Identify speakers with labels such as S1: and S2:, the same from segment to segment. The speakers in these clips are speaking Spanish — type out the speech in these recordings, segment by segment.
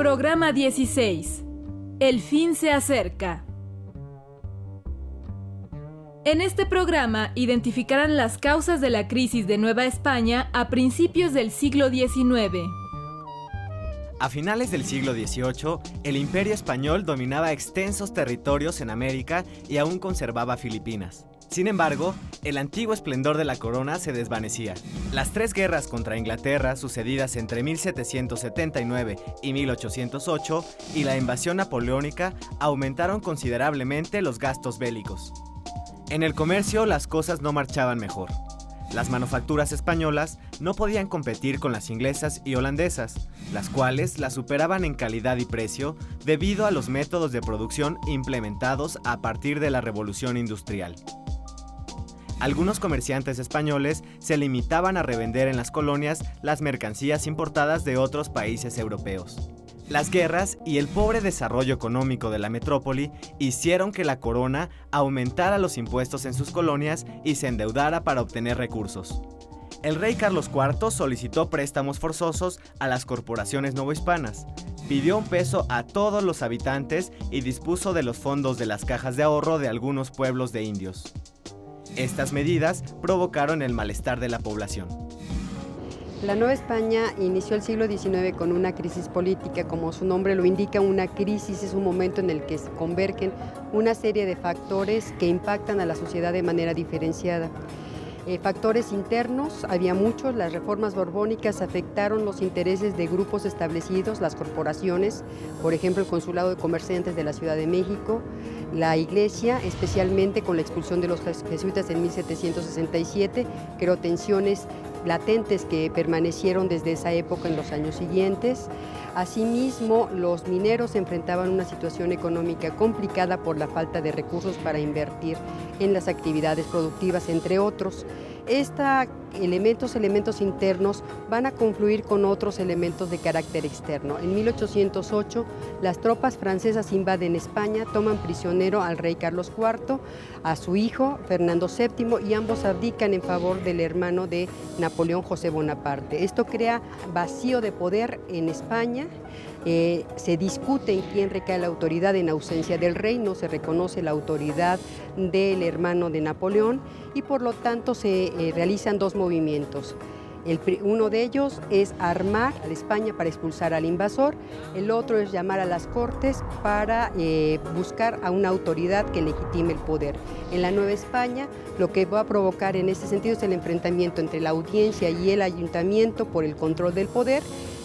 S1: Programa 16. El fin se acerca. En este programa identificarán las causas de la crisis de Nueva España a principios del siglo XIX.
S2: A finales del siglo XVIII, el Imperio Español dominaba extensos territorios en América y aún conservaba Filipinas. Sin embargo, el antiguo esplendor de la corona se desvanecía. Las tres guerras contra Inglaterra, sucedidas entre 1779 y 1808, y la invasión napoleónica aumentaron considerablemente los gastos bélicos. En el comercio, las cosas no marchaban mejor. Las manufacturas españolas no podían competir con las inglesas y holandesas, las cuales las superaban en calidad y precio debido a los métodos de producción implementados a partir de la Revolución Industrial. Algunos comerciantes españoles se limitaban a revender en las colonias las mercancías importadas de otros países europeos. Las guerras y el pobre desarrollo económico de la metrópoli hicieron que la corona aumentara los impuestos en sus colonias y se endeudara para obtener recursos. El rey Carlos IV solicitó préstamos forzosos a las corporaciones novohispanas, pidió un peso a todos los habitantes y dispuso de los fondos de las cajas de ahorro de algunos pueblos de indios. Estas medidas provocaron el malestar de la población.
S3: La Nueva España inició el siglo XIX con una crisis política, como su nombre lo indica. Una crisis es un momento en el que se convergen una serie de factores que impactan a la sociedad de manera diferenciada. Factores internos, había muchos. Las reformas borbónicas afectaron los intereses de grupos establecidos, las corporaciones, por ejemplo el Consulado de Comerciantes de la Ciudad de México, la Iglesia, especialmente con la expulsión de los jesuitas en 1767, creó tensiones latentes que permanecieron desde esa época en los años siguientes. Asimismo, los mineros enfrentaban una situación económica complicada por la falta de recursos para invertir en las actividades productivas, entre otros. Elementos internos van a confluir con otros elementos de carácter externo. En 1808, las tropas francesas invaden España, toman prisionero al rey Carlos IV, a su hijo Fernando VII, y ambos abdican en favor del hermano de Napoleón, José Bonaparte. Esto crea vacío de poder en España. Se discute en quién recae la autoridad en ausencia del rey, no se reconoce la autoridad del hermano de Napoleón y por lo tanto se realizan dos movimientos. Uno de ellos es armar a España para expulsar al invasor, el otro es llamar a las Cortes para buscar a una autoridad que legitime el poder. En la Nueva España, lo que va a provocar en ese sentido es el enfrentamiento entre la audiencia y el ayuntamiento por el control del poder,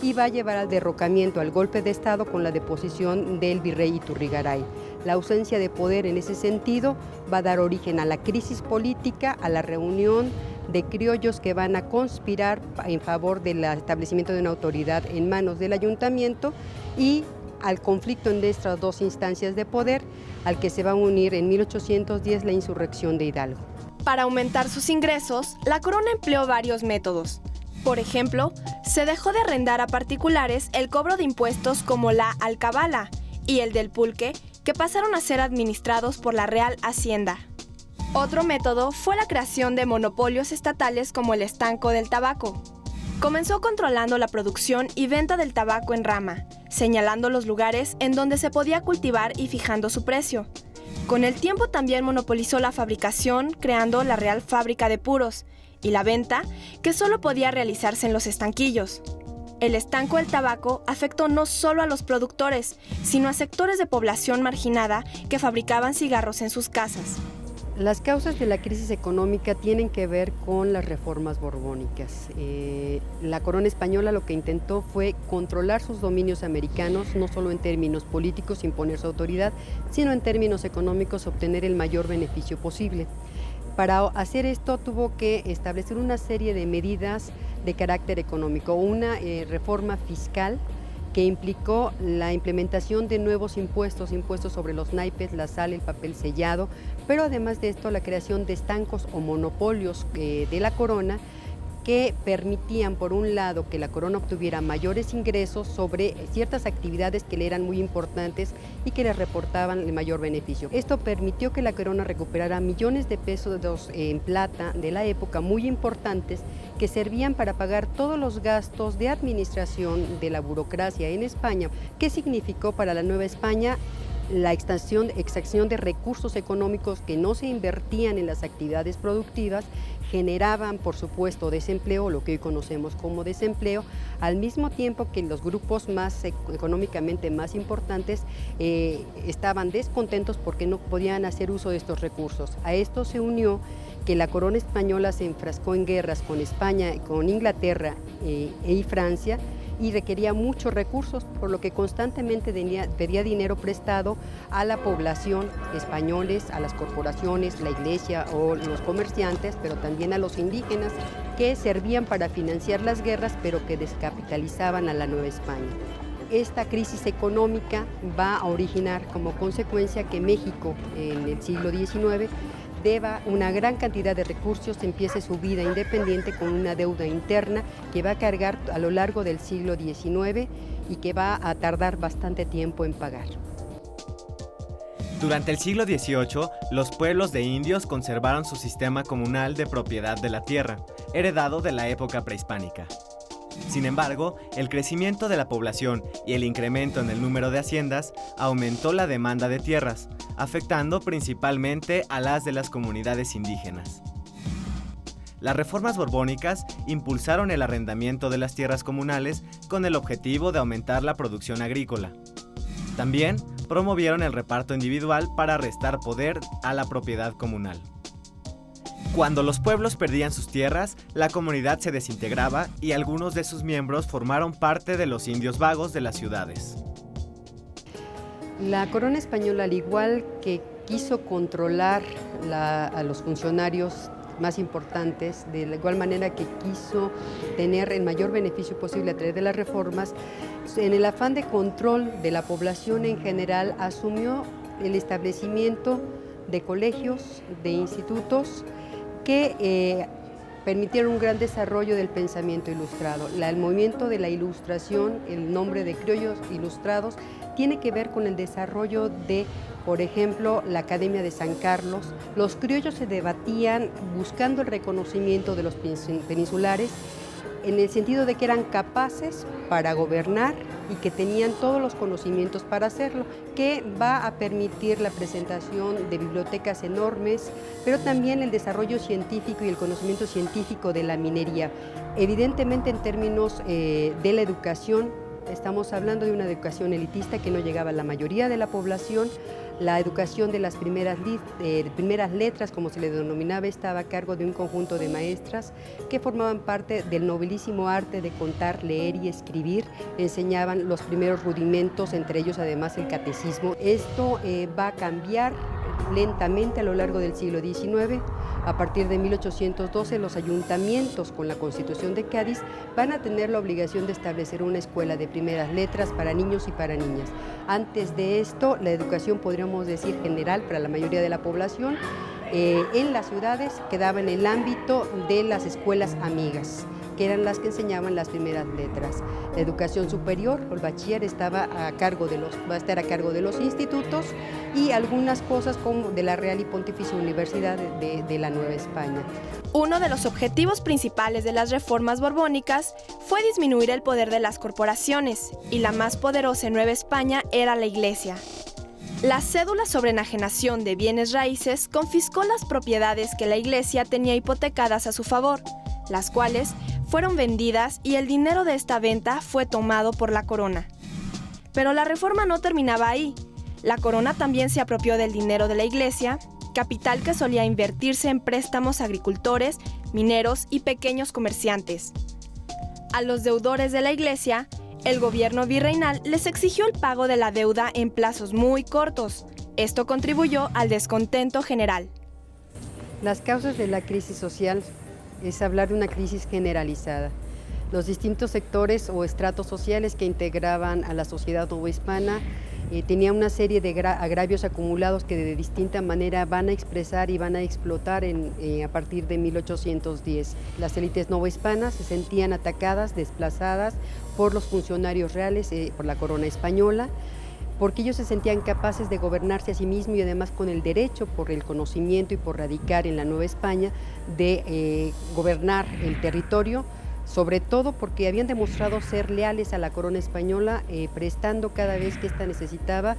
S3: y va a llevar al derrocamiento, al golpe de Estado con la deposición del virrey Iturrigaray. La ausencia de poder en ese sentido va a dar origen a la crisis política, a la reunión de criollos que van a conspirar en favor del establecimiento de una autoridad en manos del ayuntamiento y al conflicto entre estas dos instancias de poder, al que se va a unir en 1810 la insurrección de Hidalgo.
S4: Para aumentar sus ingresos, la corona empleó varios métodos. Por ejemplo, se dejó de arrendar a particulares el cobro de impuestos como la alcabala y el del pulque, que pasaron a ser administrados por la Real Hacienda. Otro método fue la creación de monopolios estatales como el estanco del tabaco. Comenzó controlando la producción y venta del tabaco en rama, señalando los lugares en donde se podía cultivar y fijando su precio. Con el tiempo también monopolizó la fabricación, creando la Real Fábrica de Puros, y la venta, que solo podía realizarse en los estanquillos. El estanco del tabaco afectó no solo a los productores, sino a sectores de población marginada que fabricaban cigarros en sus casas.
S3: Las causas de la crisis económica tienen que ver con las reformas borbónicas. La corona española lo que intentó fue controlar sus dominios americanos, no solo en términos políticos, imponer su autoridad, sino en términos económicos, obtener el mayor beneficio posible. Para hacer esto tuvo que establecer una serie de medidas de carácter económico, una reforma fiscal que implicó la implementación de nuevos impuestos sobre los naipes, la sal, el papel sellado, pero además de esto la creación de estancos o monopolios de la corona que permitían, por un lado, que la corona obtuviera mayores ingresos sobre ciertas actividades que le eran muy importantes y que le reportaban el mayor beneficio. Esto permitió que la corona recuperara millones de pesos en plata de la época muy importantes que servían para pagar todos los gastos de administración de la burocracia en España. ¿Qué significó para la Nueva España? La extracción de recursos económicos que no se invertían en las actividades productivas generaban, por supuesto, desempleo, lo que hoy conocemos como desempleo, al mismo tiempo que los grupos económicamente más importantes estaban descontentos porque no podían hacer uso de estos recursos. A esto se unió que la corona española se enfrascó en guerras con España, con Inglaterra y Francia, y requería muchos recursos, por lo que constantemente pedía dinero prestado a la población, españoles, a las corporaciones, la iglesia o los comerciantes, pero también a los indígenas, que servían para financiar las guerras, pero que descapitalizaban a la Nueva España. Esta crisis económica va a originar como consecuencia que México, en el siglo XIX, deba una gran cantidad de recursos, empiece su vida independiente con una deuda interna que va a cargar a lo largo del siglo XIX y que va a tardar bastante tiempo en pagar.
S2: Durante el siglo XVIII, los pueblos de indios conservaron su sistema comunal de propiedad de la tierra, heredado de la época prehispánica. Sin embargo, el crecimiento de la población y el incremento en el número de haciendas aumentó la demanda de tierras, afectando principalmente a las de las comunidades indígenas. Las reformas borbónicas impulsaron el arrendamiento de las tierras comunales con el objetivo de aumentar la producción agrícola. También promovieron el reparto individual para restar poder a la propiedad comunal. Cuando los pueblos perdían sus tierras, la comunidad se desintegraba y algunos de sus miembros formaron parte de los indios vagos de las ciudades.
S3: La corona española, al igual que quiso controlar a los funcionarios más importantes, de la igual manera que quiso tener el mayor beneficio posible a través de las reformas, en el afán de control de la población en general, asumió el establecimiento de colegios, de institutos, que permitieron un gran desarrollo del pensamiento ilustrado. El movimiento de la ilustración, el nombre de criollos ilustrados, tiene que ver con el desarrollo de, por ejemplo, la Academia de San Carlos. Los criollos se debatían buscando el reconocimiento de los peninsulares en el sentido de que eran capaces para gobernar y que tenían todos los conocimientos para hacerlo, que va a permitir la presentación de bibliotecas enormes, pero también el desarrollo científico y el conocimiento científico de la minería. Evidentemente, en términos de la educación, estamos hablando de una educación elitista que no llegaba a la mayoría de la población. La educación de las primeras letras, como se le denominaba, estaba a cargo de un conjunto de maestras que formaban parte del nobilísimo arte de contar, leer y escribir. Enseñaban los primeros rudimentos, entre ellos además el catecismo. Esto va a cambiar lentamente a lo largo del siglo XIX. A partir de 1812, los ayuntamientos, con la Constitución de Cádiz, van a tener la obligación de establecer una escuela de primeras letras para niños y para niñas. Antes de esto, la educación, podríamos decir, general para la mayoría de la población, en las ciudades quedaba en el ámbito de las escuelas amigas, que eran las que enseñaban las primeras letras. La educación superior, o el bachiller, va a estar a cargo de los institutos y algunas cosas como de la Real y Pontificia Universidad de la Nueva España.
S4: Uno de los objetivos principales de las reformas borbónicas fue disminuir el poder de las corporaciones, y la más poderosa en Nueva España era la Iglesia. La cédula sobre enajenación de bienes raíces confiscó las propiedades que la Iglesia tenía hipotecadas a su favor, las cuales fueron vendidas y el dinero de esta venta fue tomado por la corona. Pero la reforma no terminaba ahí. La corona también se apropió del dinero de la Iglesia capital que solía invertirse en préstamos a agricultores, mineros y pequeños comerciantes. A los deudores de la iglesia, el gobierno virreinal les exigió el pago de la deuda en plazos muy cortos. Esto contribuyó al descontento general.
S3: Las causas de la crisis social es hablar de una crisis generalizada. Los distintos sectores o estratos sociales que integraban a la sociedad novohispana tenían una serie de agravios acumulados que de distinta manera van a expresar y van a explotar a partir de 1810. Las élites novohispanas se sentían atacadas, desplazadas por los funcionarios reales, por la corona española, porque ellos se sentían capaces de gobernarse a sí mismos y además con el derecho, por el conocimiento y por radicar en la Nueva España, de gobernar el territorio, sobre todo porque habían demostrado ser leales a la corona española, prestando cada vez que ésta necesitaba,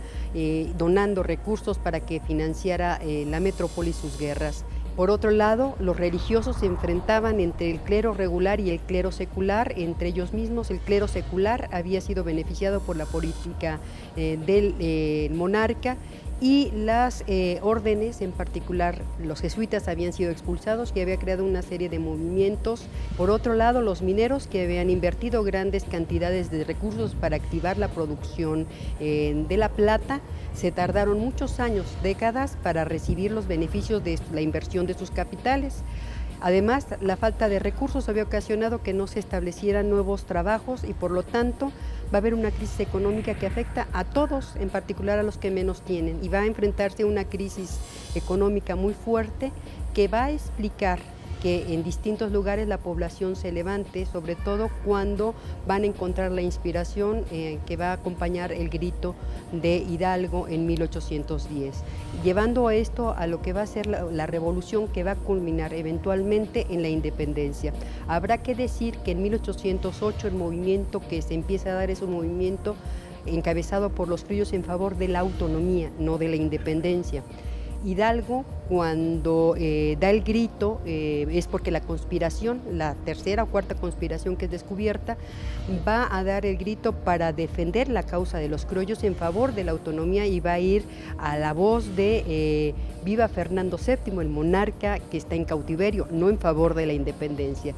S3: donando recursos para que financiara la metrópoli sus guerras. Por otro lado, los religiosos se enfrentaban entre el clero regular y el clero secular. Entre ellos mismos, el clero secular había sido beneficiado por la política del monarca, y las órdenes, en particular los jesuitas, habían sido expulsados y había creado una serie de movimientos. Por otro lado, los mineros, que habían invertido grandes cantidades de recursos para activar la producción de la plata, se tardaron muchos años, décadas, para recibir los beneficios de la inversión de sus capitales. Además, la falta de recursos había ocasionado que no se establecieran nuevos trabajos y por lo tanto va a haber una crisis económica que afecta a todos, en particular a los que menos tienen, y va a enfrentarse a una crisis económica muy fuerte que va a explicar que en distintos lugares la población se levante, sobre todo cuando van a encontrar la inspiración que va a acompañar el grito de Hidalgo en 1810, llevando a esto a lo que va a ser la revolución que va a culminar eventualmente en la independencia. Habrá que decir que en 1808 el movimiento que se empieza a dar es un movimiento encabezado por los criollos en favor de la autonomía, no de la independencia. Hidalgo, cuando da el grito, es porque la conspiración, la tercera o cuarta conspiración que es descubierta, va a dar el grito para defender la causa de los criollos en favor de la autonomía, y va a ir a la voz de viva Fernando VII, el monarca que está en cautiverio, no en favor de la independencia.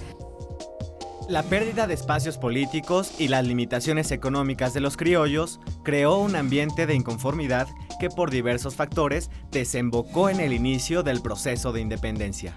S2: La pérdida de espacios políticos y las limitaciones económicas de los criollos creó un ambiente de inconformidad que por diversos factores desembocó en el inicio del proceso de independencia.